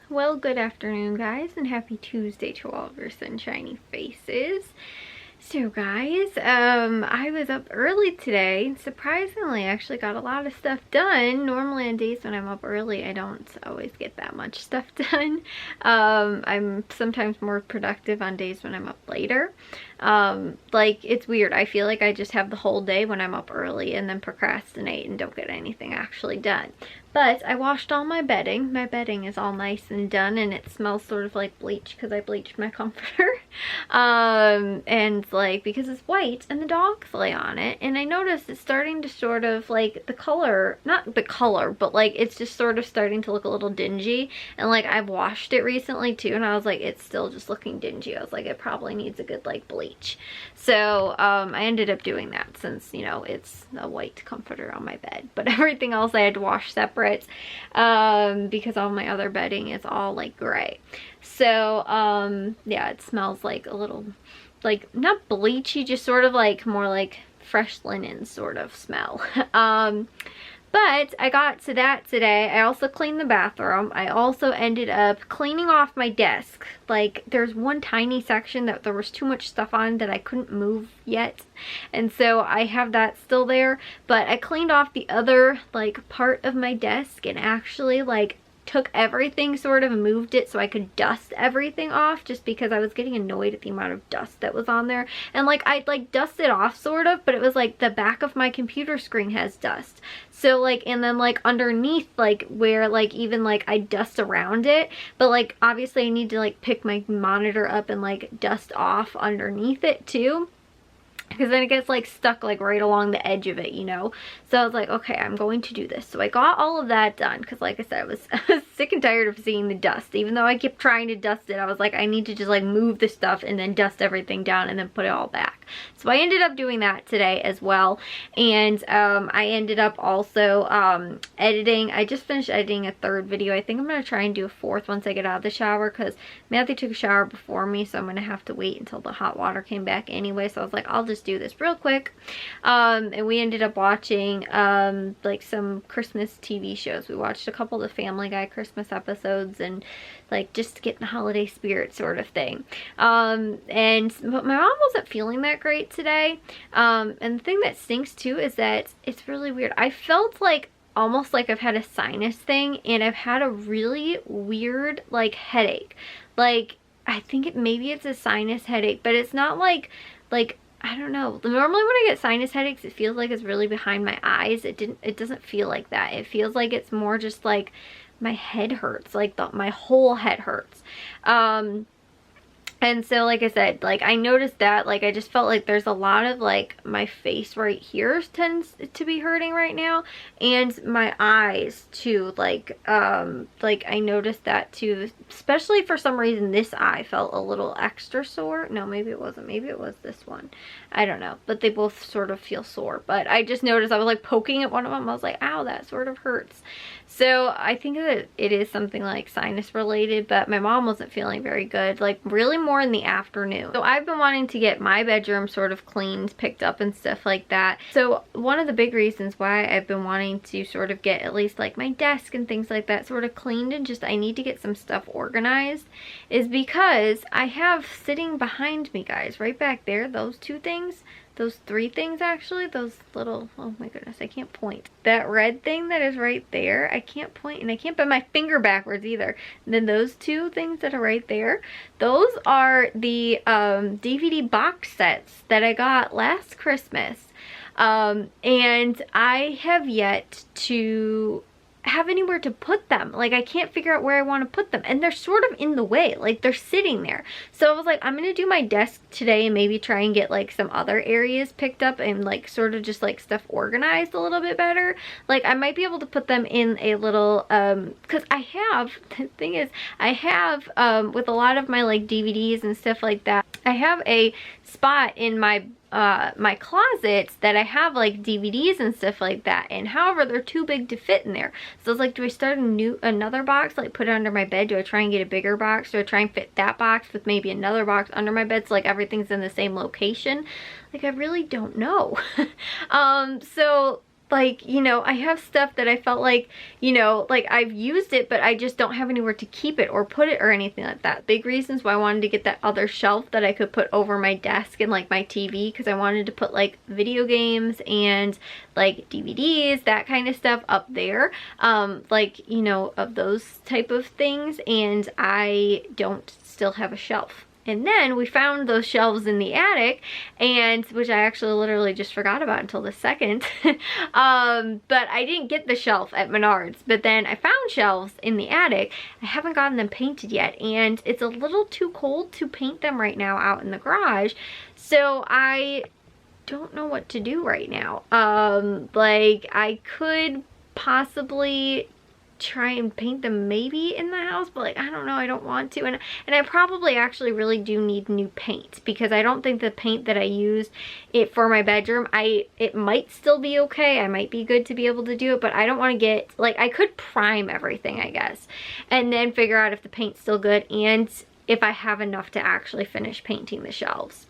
Well, good afternoon, guys, and happy Tuesday to all of your sunshiny faces. So, guys, I was up early today. Surprisingly, I actually got a lot of stuff done. Normally on days when I'm up early, I don't always get that much stuff done. I'm sometimes more productive on days when I'm up later. Like, it's weird. I feel like I just have the whole day when I'm up early and then procrastinate and don't get anything actually done. But I washed all my bedding. My bedding is all nice and done, and it smells sort of like bleach because I bleached my comforter. And like, because it's white and the dogs lay on it, and I noticed it's starting to sort of like the color, not the color, but like it's just sort of starting to look a little dingy. And like, I've washed it recently too, and I was like, it's still just looking dingy. I was like, it probably needs a good like bleach. So I ended up doing that since, you know, it's a white comforter on my bed. But everything else I had to wash separate because all my other bedding is all like gray. So yeah, it smells like a little, like, not bleachy, just sort of like more like fresh linen sort of smell. But I got to that today. I also cleaned the bathroom. I also ended up cleaning off my desk. Like, there's one tiny section that there was too much stuff on that I couldn't move yet. And so I have that still there. But I cleaned off the other, like, part of my desk and actually, like, took everything sort of and moved it so I could dust everything off, just because I was getting annoyed at the amount of dust that was on there. And like, I'd like dust it off sort of, but it was like the back of my computer screen has dust. So like, and then like underneath, like where like even like I dust around it, but like obviously I need to like pick my monitor up and like dust off underneath it too, because then it gets like stuck like right along the edge of it, you know. So I was like, okay, I'm going to do this. So I got all of that done because, like I said, I was sick and tired of seeing the dust. Even though I kept trying to dust it, I was like, I need to just like move the stuff and then dust everything down and then put it all back. So I ended up doing that today as well. And I ended up also editing. I just finished editing a third video. I think I'm going to try and do a fourth once I get out of the shower, because Matthew took a shower before me, so I'm going to have to wait until the hot water came back anyway. So I was like, I'll just do this real quick. And we ended up watching like some Christmas TV shows. We watched a couple of the Family Guy Christmas episodes, and like just to get in the holiday spirit sort of thing. But my mom wasn't feeling that great today. And the thing that stinks too is that it's really weird. I felt like almost like I've had a sinus thing, and I've had a really weird like headache. Like, I think maybe it's a sinus headache, but it's not like I don't know. Normally when I get sinus headaches, it feels like it's really behind my eyes. It doesn't feel like that. It feels like it's more just like my head hurts, like my whole head hurts. And so, like I said, like I noticed that, like I just felt like there's a lot of like my face right here tends to be hurting right now, and my eyes too. Like I noticed that too, especially for some reason this eye felt a little extra sore. No, maybe it wasn't. Maybe it was this one. I don't know, but they both sort of feel sore. But I just noticed I was like poking at one of them. I was like, ow, that sort of hurts. So I think that it is something like sinus related, but my mom wasn't feeling very good, like really more in the afternoon. So I've been wanting to get my bedroom sort of cleaned, picked up and stuff like that. So one of the big reasons why I've been wanting to sort of get at least like my desk and things like that sort of cleaned, and just I need to get some stuff organized, is because I have sitting behind me, guys, right back there, those two things. Those three things actually, those little, oh my goodness, I can't point. That red thing that is right there, I can't point, and I can't put my finger backwards either. And then those two things that are right there, those are the DVD box sets that I got last Christmas. And I have yet to have anywhere to put them. Like, I can't figure out where I want to put them, and they're sort of in the way, like they're sitting there. So I was like, I'm gonna do my desk today and maybe try and get like some other areas picked up and like sort of just like stuff organized a little bit better. Like, I might be able to put them in a little because I have, the thing is, I have with a lot of my like DVDs and stuff like that, I have a spot in my my closets that I have like DVDs and stuff like that, and however they're too big to fit in there. So I was like, do I start another box, like put it under my bed? Do I try and get a bigger box? Do I try and fit that box with maybe another box under my bed so like everything's in the same location? Like, I really don't know. So like, you know, I have stuff that I felt like, you know, like I've used it, but I just don't have anywhere to keep it or put it or anything like that. Big reasons why I wanted to get that other shelf that I could put over my desk and like my TV, because I wanted to put like video games and like DVDs, that kind of stuff up there, like, you know, of those type of things, and I don't still have a shelf. And then we found those shelves in the attic, and which I actually literally just forgot about until the second. But I didn't get the shelf at Menards, but then I found shelves in the attic. I haven't gotten them painted yet, and it's a little too cold to paint them right now out in the garage. So I don't know what to do right now. Like I could possibly try and paint them maybe in the house, but like I don't know, I don't want to, and I probably actually really do need new paint, because I don't think the paint that I used it for my bedroom, it might still be okay, I might be good to be able to do it, but I don't want to get, like, I could prime everything I guess and then figure out if the paint's still good and if I have enough to actually finish painting the shelves.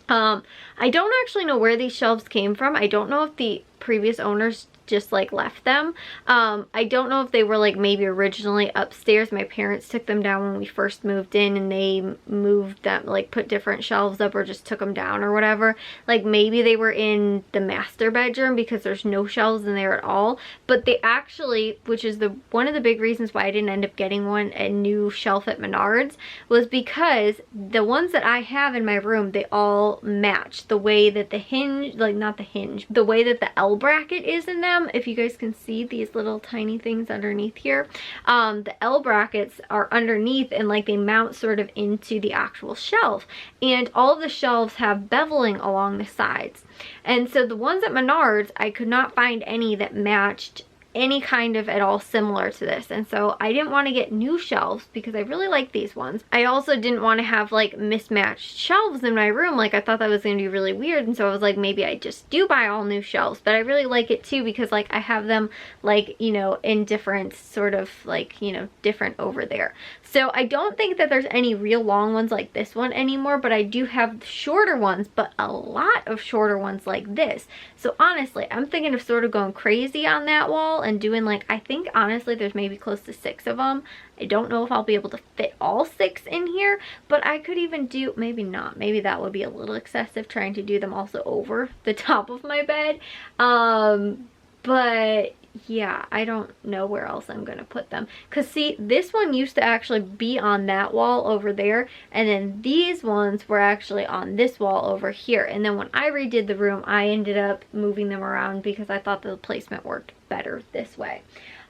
I don't actually know where these shelves came from. I don't know if the previous owners just like left them. I don't know if they were like maybe originally upstairs. My parents took them down when we first moved in, and they moved them, like put different shelves up or just took them down or whatever. Like maybe they were in the master bedroom because there's no shelves in there at all. But they actually, which is one of the big reasons why I didn't end up getting a new shelf at Menards, was because the ones that I have in my room, they all match the way that the hinge, like not the hinge, the way that the L bracket is in them. If you guys can see these little tiny things underneath here, the L brackets are underneath and like they mount sort of into the actual shelf, and all of the shelves have beveling along the sides. And so the ones at Menards, I could not find any that matched any kind of at all similar to this, and so I didn't want to get new shelves because I really like these ones. I also didn't want to have like mismatched shelves in my room. Like I thought that was going to be really weird, and so I was like, maybe I just do buy all new shelves. But I really like it too because like I have them like, you know, in different sort of like, you know, different over there. So I don't think that there's any real long ones like this one anymore, but I do have shorter ones, but a lot of shorter ones like this. So honestly, I'm thinking of sort of going crazy on that wall and doing like, I think honestly there's maybe close to 6 of them. I don't know if I'll be able to fit all 6 in here, but I could even do, maybe not, maybe that would be a little excessive trying to do them also over the top of my bed. But yeah, I don't know where else I'm gonna put them, because see, this one used to actually be on that wall over there, and then these ones were actually on this wall over here. And then when I redid the room, I ended up moving them around because I thought the placement worked better this way.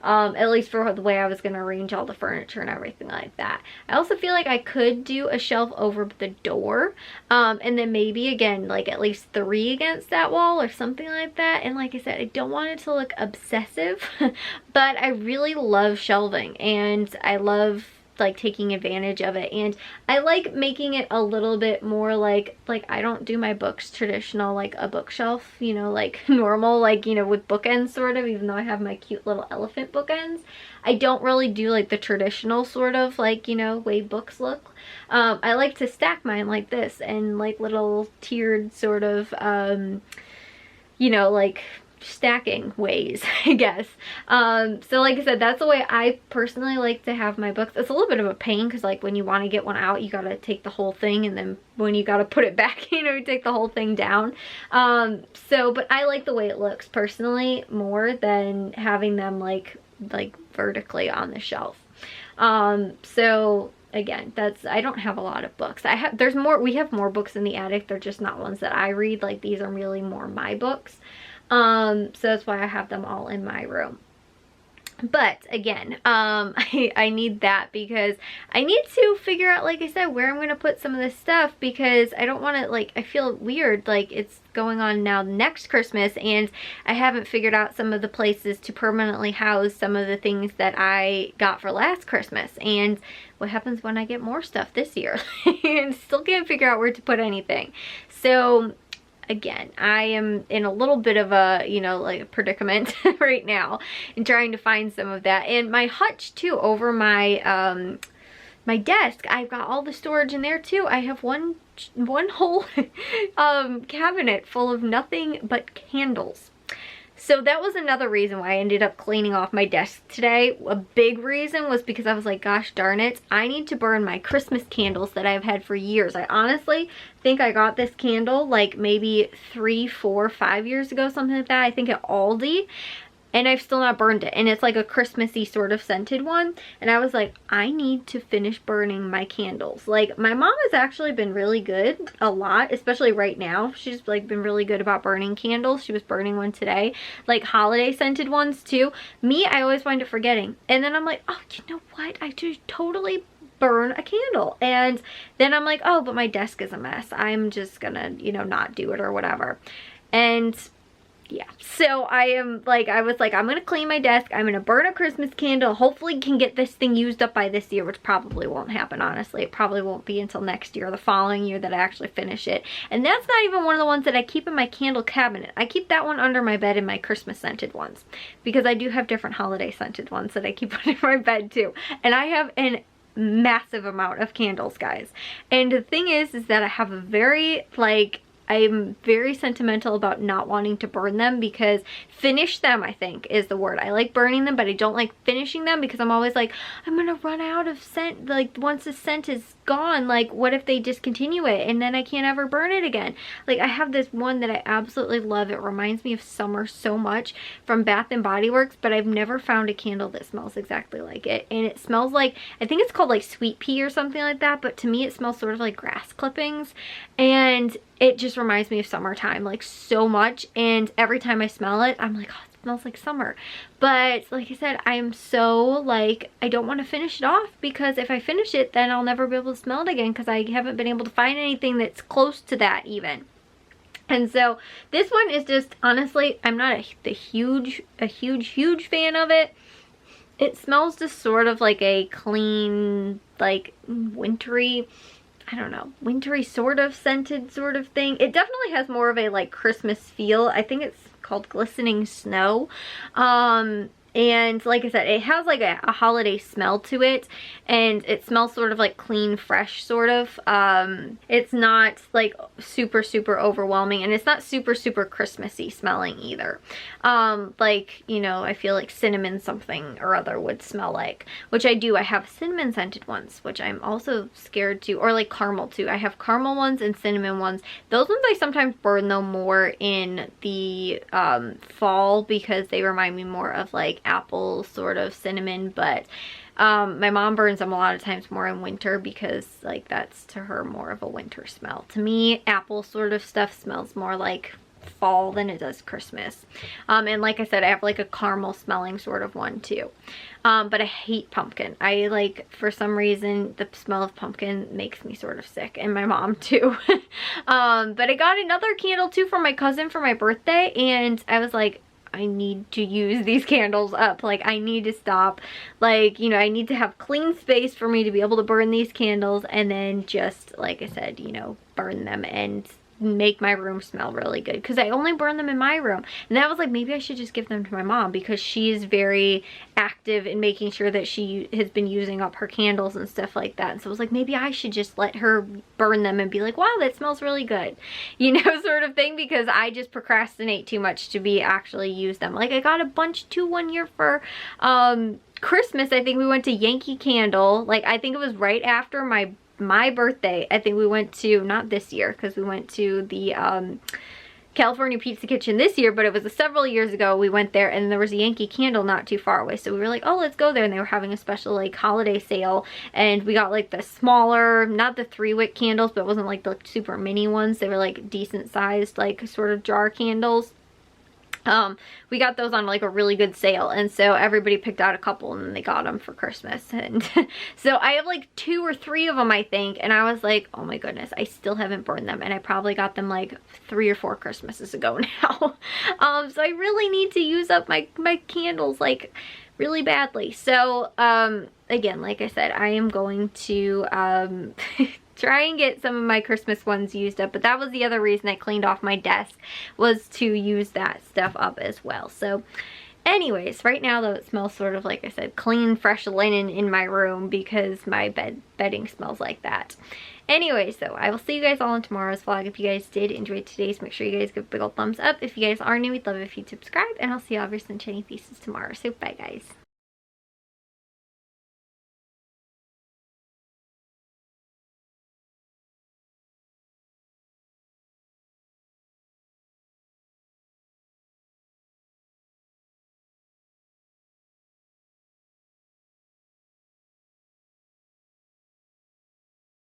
At least for the way I was going to arrange all the furniture and everything like that. I also feel like I could do a shelf over the door, and then maybe again like at least 3 against that wall or something like that. And like I said, I don't want it to look obsessive, but I really love shelving and I love like taking advantage of it, and I like making it a little bit more like I don't do my books traditional like a bookshelf, you know, like normal, like, you know, with bookends sort of, even though I have my cute little elephant bookends. I don't really do like the traditional sort of like, you know, way books look. I like to stack mine like this and like little tiered sort of you know, like stacking ways, I guess. So like I said, that's the way I personally like to have my books. It's a little bit of a pain because like when you want to get one out, you gotta take the whole thing, and then when you gotta put it back, you know, you take the whole thing down. But I like the way it looks personally more than having them like vertically on the shelf. So again, I don't have a lot of books. We have more books in the attic. They're just not ones that I read. Like these are really more my books. So that's why I have them all in my room. But again, I need that because I need to figure out, like I said, where I'm going to put some of this stuff, because I don't want to, like, I feel weird, like it's going on now next Christmas and I haven't figured out some of the places to permanently house some of the things that I got for last Christmas. And what happens when I get more stuff this year? And still can't figure out where to put anything. So again, I am in a little bit of a, you know, like a predicament right now in trying to find some of that. And my hutch too, over my my desk, I've got all the storage in there too. I have one whole cabinet full of nothing but candles. So that was another reason why I ended up cleaning off my desk today. A big reason was because I was like, gosh darn it, I need to burn my Christmas candles that I've had for years. I honestly think I got this candle like maybe 3, 4, 5 years ago, something like that. I think at Aldi. And I've still not burned it. And it's like a Christmassy sort of scented one. And I was like, I need to finish burning my candles. Like, my mom has actually been really good a lot, especially right now. She's like been really good about burning candles. She was burning one today. Like holiday scented ones too. Me, I always wind up forgetting. And then I'm like, oh, you know what? I just totally burn a candle. And then I'm like, oh, but my desk is a mess. I'm just gonna, you know, not do it or whatever. And yeah, so I was like, I'm gonna clean my desk, I'm gonna burn a Christmas candle, hopefully can get this thing used up by this year, which probably won't happen, honestly. It probably won't be until next year or the following year that I actually finish it. And that's not even one of the ones that I keep in my candle cabinet. I keep that one under my bed in my Christmas scented ones, because I do have different holiday scented ones that I keep under my bed too. And I have an massive amount of candles, guys. And the thing is that I have a very, like, I'm very sentimental about not wanting to burn them, because finish them, I think, is the word. I like burning them, but I don't like finishing them, because I'm always like, I'm gonna run out of scent. Like, once the scent is gone, like, what if they discontinue it and then I can't ever burn it again? Like, I have this one that I absolutely love. It reminds me of summer so much, from Bath and Body Works, but I've never found a candle that smells exactly like it. And it smells like, I think it's called like sweet pea or something like that, but to me it smells sort of like grass clippings. And it just reminds me of summertime, like, so much. And every time I smell it, I'm like, oh, it smells like summer. But like I said, I am so, like, I don't want to finish it off, because if I finish it, then I'll never be able to smell it again, because I haven't been able to find anything that's close to that even. And so this one is just, honestly, I'm not a huge fan of it. It smells just sort of like a clean, like, wintry, I don't know, wintry sort of scented sort of thing. It definitely has more of a like Christmas feel. I think it's called Glistening Snow. And like I said, it has like a holiday smell to it, and it smells sort of like clean, fresh sort of. It's not like super overwhelming, and it's not super Christmassy smelling either. Like, you know, I feel like cinnamon something or other would smell like, which I do. I have cinnamon scented ones, which I'm also scared to, or like caramel too. I have caramel ones and cinnamon ones. Those ones I sometimes burn though more in the fall, because they remind me more of like apple sort of cinnamon. But my mom burns them a lot of times more in winter, because like that's to her more of a winter smell. To me, apple sort of stuff smells more like fall than it does Christmas. And like I said, I have like a caramel smelling sort of one too. But I hate pumpkin. I like, for some reason, the smell of pumpkin makes me sort of sick, and my mom too. But I got another candle too from my cousin for my birthday, and I was like, I need to use these candles up. Like, I need to stop. Like, you know, I need to have clean space for me to be able to burn these candles, and then just, like I said, you know, burn them and make my room smell really good, because I only burn them in my room. And that was like, maybe I should just give them to my mom, because she's very active in making sure that she has been using up her candles and stuff like that. And so I was like, maybe I should just let her burn them and be like, wow, that smells really good, you know, sort of thing, because I just procrastinate too much to be actually use them. Like, I got a bunch too one year for Christmas. I think we went to Yankee Candle. Like, I think it was right after my birthday. I think we went to, not this year, because we went to the California Pizza Kitchen this year, but it was several years ago we went there, and there was a Yankee Candle not too far away, so we were like, oh, let's go there. And they were having a special like holiday sale, and we got like the smaller, not the 3-wick candles, but it wasn't like the super mini ones. They were like decent sized, like sort of jar candles. We got those on like a really good sale, and so everybody picked out a couple, and then they got them for Christmas. And so I have like 2 or 3 of them, I think, and I was like, oh my goodness, I still haven't burned them, and I probably got them like 3 or 4 Christmases ago now. So I really need to use up my candles like really badly. So again, like I said, I am going to try and get some of my Christmas ones used up. But that was the other reason I cleaned off my desk, was to use that stuff up as well. So anyways, right now though, it smells sort of, like I said, clean, fresh linen in my room, because my bedding smells like that. Anyways, though, I will see you guys all in tomorrow's vlog. If you guys did enjoy today's, make sure you guys give a big old thumbs up. If you guys are new, we'd love it if you'd subscribe, and I'll see you all over Sunshiny Faces tomorrow. So bye, guys.